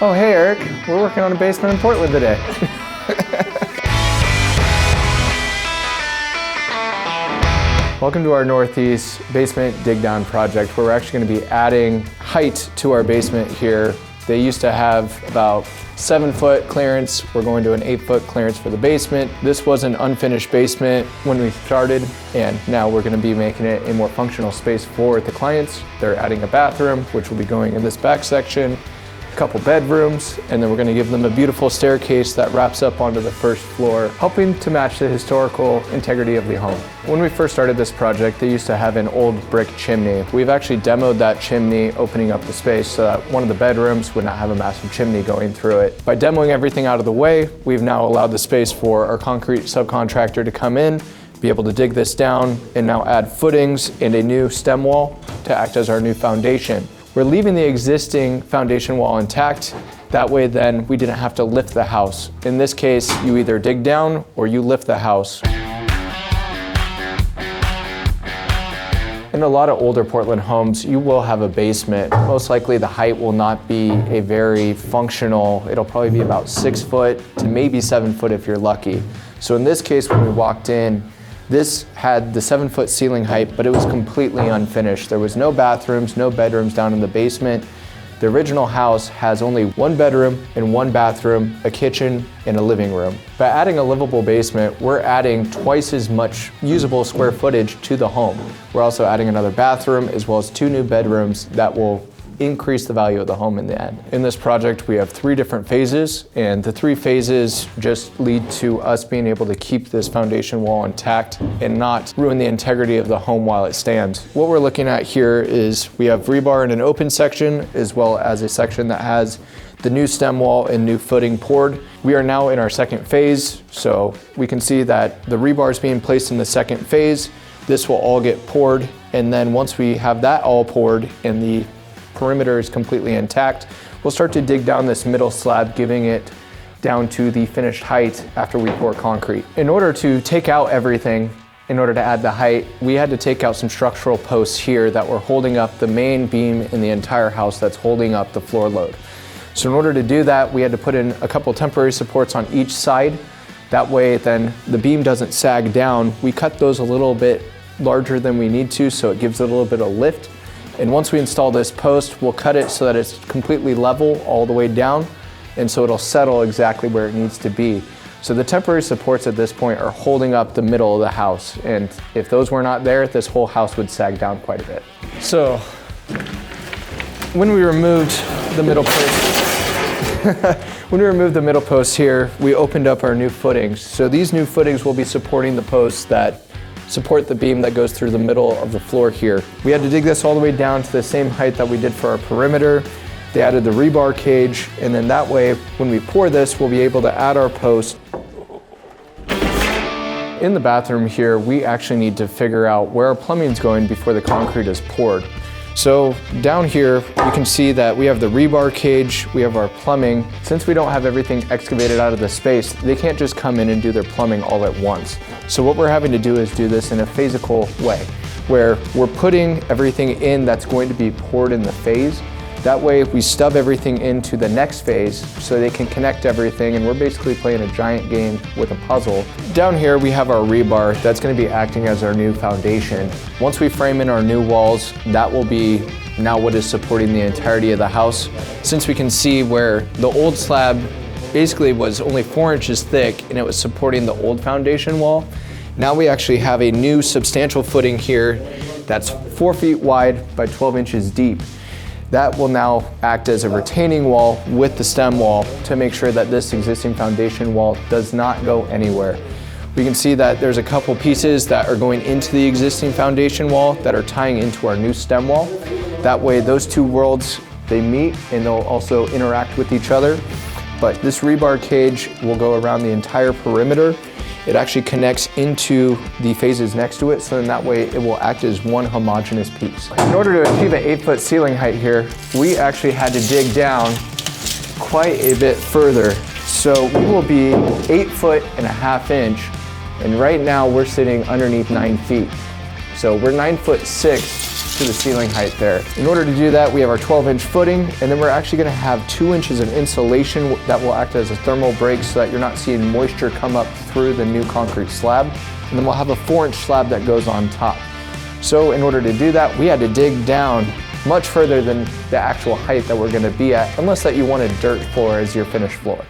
Oh, hey Eric, we're working on a basement in Portland today. Welcome to our Northeast basement dig down project where we're actually going to be adding height to our basement here. They used to have about 7-foot clearance. We're going to an 8-foot clearance for the basement. This was an unfinished basement when we started, and now we're going to be making it a more functional space for the clients. They're adding a bathroom, which will be going in this back section, a couple bedrooms, and then we're going to give them a beautiful staircase that wraps up onto the first floor, helping to match the historical integrity of the home. When we first started this project, they used to have an old brick chimney. We've actually demoed that chimney, opening up the space so that one of the bedrooms would not have a massive chimney going through it. By demoing everything out of the way, we've now allowed the space for our concrete subcontractor to come in, be able to dig this down, and now add footings and a new stem wall to act as our new foundation. We're leaving the existing foundation wall intact. That way then we didn't have to lift the house. In this case, you either dig down or you lift the house. In a lot of older Portland homes, you will have a basement. Most likely the height will not be a very functional, it'll probably be about 6 foot to maybe 7 foot if you're lucky. So in this case, when we walked in, this had the 7-foot ceiling height, but it was completely unfinished. There was no bathrooms, no bedrooms down in the basement. The original house has only 1 bedroom and 1 bathroom, a kitchen, and a living room. By adding a livable basement, we're adding twice as much usable square footage to the home. We're also adding another bathroom as well as 2 new bedrooms that will increase the value of the home in the end. In this project, we have 3 different phases, and the 3 phases just lead to us being able to keep this foundation wall intact and not ruin the integrity of the home while it stands. What we're looking at here is we have rebar in an open section as well as a section that has the new stem wall and new footing poured. We are now in our second phase, so we can see that the rebar is being placed in the second phase. This will all get poured, and then once we have that all poured and the perimeter is completely intact, we'll start to dig down this middle slab, giving it down to the finished height after we pour concrete. In order to take out everything, in order to add the height, we had to take out some structural posts here that were holding up the main beam in the entire house that's holding up the floor load. So in order to do that, we had to put in a couple temporary supports on each side. That way then the beam doesn't sag down. We cut those a little bit larger than we need to, so it gives it a little bit of lift. And once we install this post, we'll cut it so that it's completely level all the way down, and so it'll settle exactly where it needs to be. So the temporary supports at this point are holding up the middle of the house, and if those were not there, this whole house would sag down quite a bit. So when we removed the middle post, here, we opened up our new footings. So these new footings will be supporting the posts that support the beam that goes through the middle of the floor here. We had to dig this all the way down to the same height that we did for our perimeter. They added the rebar cage, and then that way, when we pour this, we'll be able to add our post. In the bathroom here, we actually need to figure out where our plumbing's going before the concrete is poured. So down here, you can see that we have the rebar cage, we have our plumbing. Since we don't have everything excavated out of the space, they can't just come in and do their plumbing all at once. So what we're having to do is do this in a phasical way, where we're putting everything in that's going to be poured in the phase. That way we stub everything into the next phase so they can connect everything, and we're basically playing a giant game with a puzzle. Down here we have our rebar that's going to be acting as our new foundation. Once we frame in our new walls, that will be now what is supporting the entirety of the house. Since we can see where the old slab basically was only 4 inches thick and it was supporting the old foundation wall, now we actually have a new substantial footing here that's 4 feet wide by 12 inches deep. That will now act as a retaining wall with the stem wall to make sure that this existing foundation wall does not go anywhere. We can see that there's a couple pieces that are going into the existing foundation wall that are tying into our new stem wall. That way those two worlds, they meet and they'll also interact with each other. But this rebar cage will go around the entire perimeter. It actually connects into the phases next to it, so then that way it will act as one homogeneous piece. In order to achieve an 8-foot ceiling height here, we actually had to dig down quite a bit further. So we will be 8.5 inches, and right now we're sitting underneath 9 feet. So we're 9'6", to the ceiling height there. In order to do that, we have our 12-inch footing, and then we're actually gonna have 2 inches of insulation that will act as a thermal break so that you're not seeing moisture come up through the new concrete slab. And then we'll have a 4-inch slab that goes on top. So in order to do that, we had to dig down much further than the actual height that we're gonna be at, unless that you want a dirt floor as your finished floor.